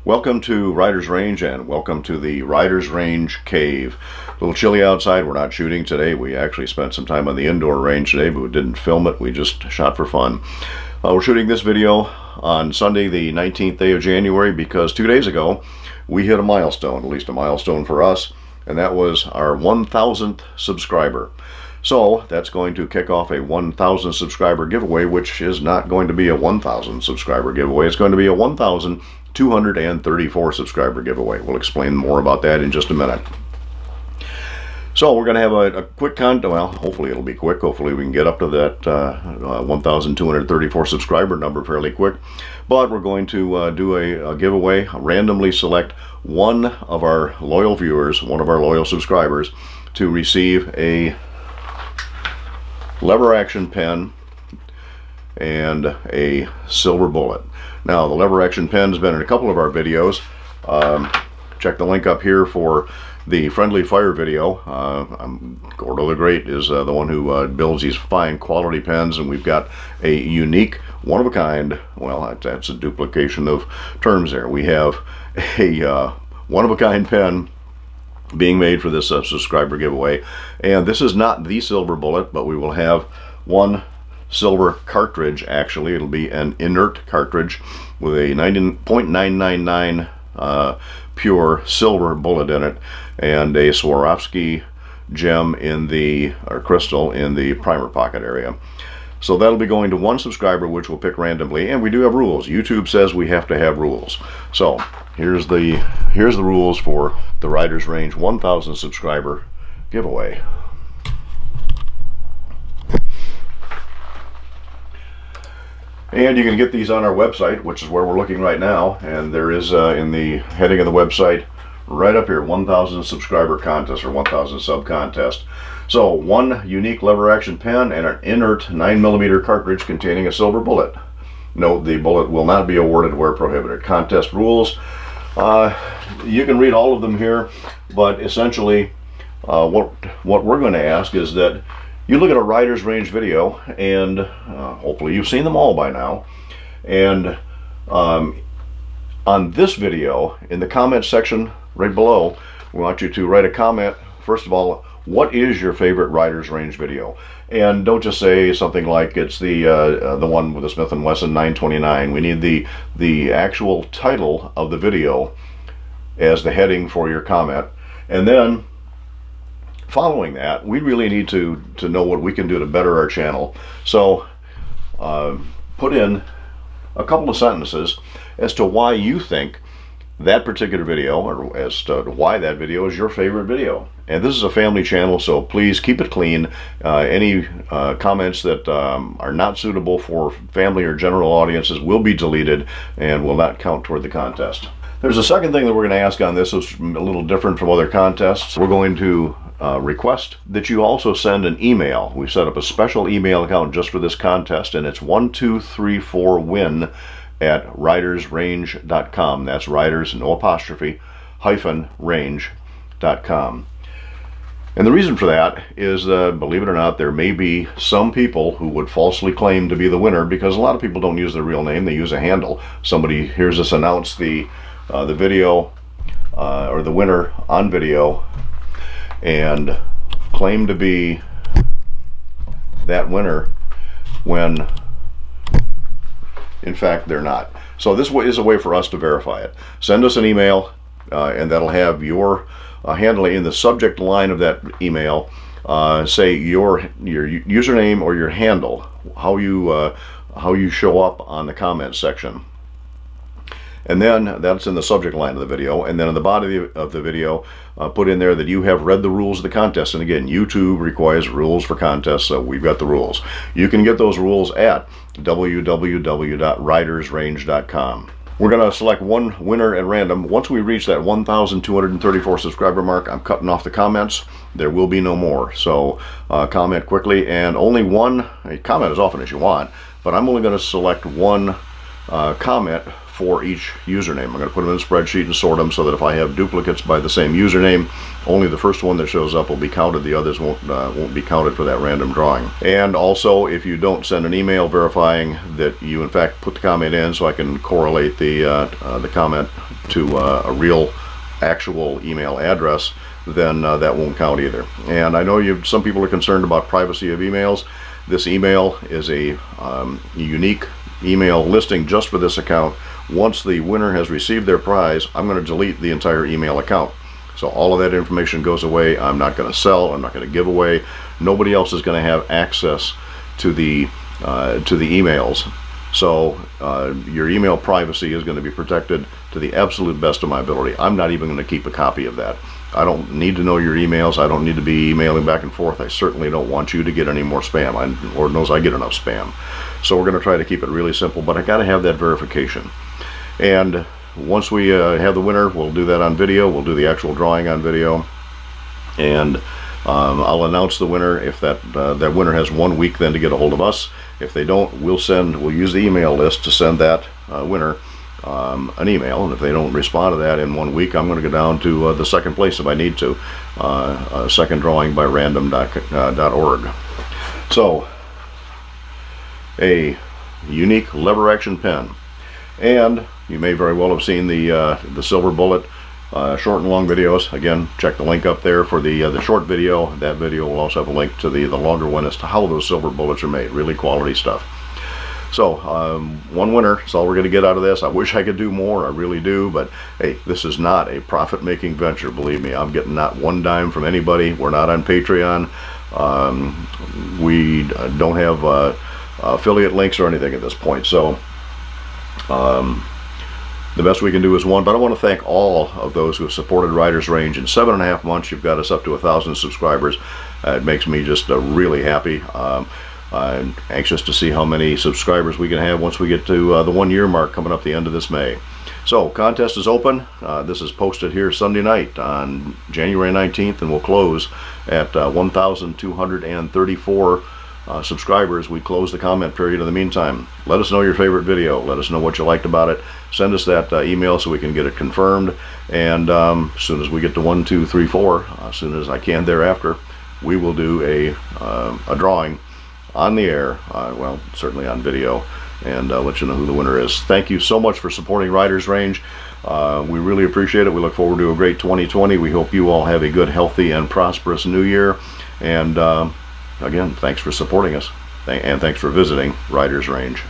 Welcome to Riders Range and welcome to the Riders Range Cave. A little chilly outside. We're not shooting today. We actually spent some time on the indoor range today, but we didn't film it. We just shot for fun. We're shooting this video on Sunday, the 19th day of January, because 2 days ago we hit a milestone, at least a milestone for us, and that was our 1,000th subscriber. So that's going to kick off a 1,000 subscriber giveaway, which is not going to be a 1,000 subscriber giveaway. It's going to be a 1,234 subscriber giveaway. We'll explain more about that in just a minute. So we're going to have a quick well, hopefully it'll be quick. Hopefully we can get up to that 1,234 subscriber number fairly quick. But we're going to do a giveaway, randomly select one of our loyal viewers, one of our loyal subscribers, to receive a lever action pen and a silver bullet. Now, the lever action pen has been in a couple of our videos. Check the link up here for the Friendly Fire video. Gordo the Great is the one who builds these fine quality pens, and we've got a unique, one-of-a-kind, well, that's a duplication of terms there. We have a one-of-a-kind pen being made for this subscriber giveaway, and this is not the silver bullet, but we will have one silver cartridge. Actually, it'll be an inert cartridge with a 90.999 pure silver bullet in it, and a Swarovski gem in the, or crystal in the primer pocket area. So that'll be going to one subscriber, which we'll pick randomly, and we do have rules. YouTube says we have to have rules. So here's the rules for the Riders Range 1,000 subscriber giveaway. And you can get these on our website, which is where we're looking right now, and there is in the heading of the website right up here, 1,000 subscriber contest or 1,000 sub contest. So one unique lever action pen and an inert 9mm cartridge containing a silver bullet. Note, the bullet will not be awarded where prohibited. Contest rules, you can read all of them here, but essentially what we're going to ask is that you look at a Riders Range video, and hopefully you've seen them all by now, and on this video, in the comment section right below, we want you to write a comment. First of all, what is your favorite Riders Range video? And don't just say something like it's the one with the Smith & Wesson 929. We need the actual title of the video as the heading for your comment. And then following that, we really need to know what we can do to better our channel. So put in a couple of sentences as to why you think that particular video, or as to why that video is your favorite video. And this is a family channel, so please keep it clean. Any comments that are not suitable for family or general audiences will be deleted and will not count toward the contest. There's a second thing that we're going to ask on this. It's a little different from other contests. We're going to request that you also send an email. We've set up a special email account just for this contest, and it's 1234win at ridersrange.com. That's riders, no apostrophe, -range.com. And the reason for that is, believe it or not, there may be some people who would falsely claim to be the winner, because a lot of people don't use their real name, they use a handle. Somebody hears us announce the video or the winner on video and claim to be that winner when in fact they're not. So this is a way for us to verify it. Send us an email and that'll have your handle in the subject line of that email. Say your username or your handle, how you show up on the comment section. And then that's in the subject line of the video, and then in the body of the video, put in there that you have read the rules of the contest. And again, YouTube requires rules for contests, so we've got the rules. You can get those rules at www.ridersrange.com. We're going to select one winner at random. Once we reach that 1,234 subscriber mark, I'm cutting off the comments. There will be no more. So comment quickly, and only one, comment as often as you want, but I'm only going to select one comment for each username. I'm going to put them in a spreadsheet and sort them so that if I have duplicates by the same username, only the first one that shows up will be counted. The others won't be counted for that random drawing. And also, if you don't send an email verifying that you in fact put the comment in, so I can correlate the comment to a real actual email address, then that won't count either. And I know some people are concerned about privacy of emails. This email is a unique email listing just for this account. Once the winner has received their prize, I'm going to delete the entire email account. So all of that information goes away. I'm not going to sell. I'm not going to give away. Nobody else is going to have access to the emails. So your email privacy is going to be protected to the absolute best of my ability. I'm not even going to keep a copy of that. I don't need to know your emails. I don't need to be emailing back and forth. I certainly don't want you to get any more spam. Lord knows I get enough spam. So we're going to try to keep it really simple, but I got to have that verification. And once we have the winner, we'll do that on video. We'll do the actual drawing on video, and I'll announce the winner. If that winner has 1 week then to get a hold of us. If they don't, we'll use the email list to send that winner an email, and if they don't respond to that in 1 week, I'm going to go down to the second place if I need to, second drawing by random.org. So, a unique lever action pen, and you may very well have seen the Silver Bullet short and long videos. Again, check the link up there for the short video. That video will also have a link to the longer one as to how those silver bullets are made. Really quality stuff. So, one winner. That's all we're going to get out of this. I wish I could do more. I really do. But, hey, this is not a profit-making venture. Believe me, I'm getting not one dime from anybody. We're not on Patreon. We don't have affiliate links or anything at this point. So, the best we can do is one. But I want to thank all of those who have supported Riders Range. In 7.5 months, you've got us up to 1,000 subscribers. It makes me just really happy. I'm anxious to see how many subscribers we can have once we get to the 1 year mark coming up the end of this May. So, contest is open. This is posted here Sunday night on January 19th, and we'll close at 1,234 subscribers. We close the comment period in the meantime. Let us know your favorite video. Let us know what you liked about it. Send us that email so we can get it confirmed. And as soon as we get to 1, 2, 3, 4, as soon as I can thereafter, we will do a drawing on the air, well, certainly on video, and let you know who the winner is. Thank you so much for supporting Riders Range. We really appreciate it. We look forward to a great 2020. We hope you all have a good, healthy, and prosperous new year. And again, thanks for supporting us, and thanks for visiting Riders Range.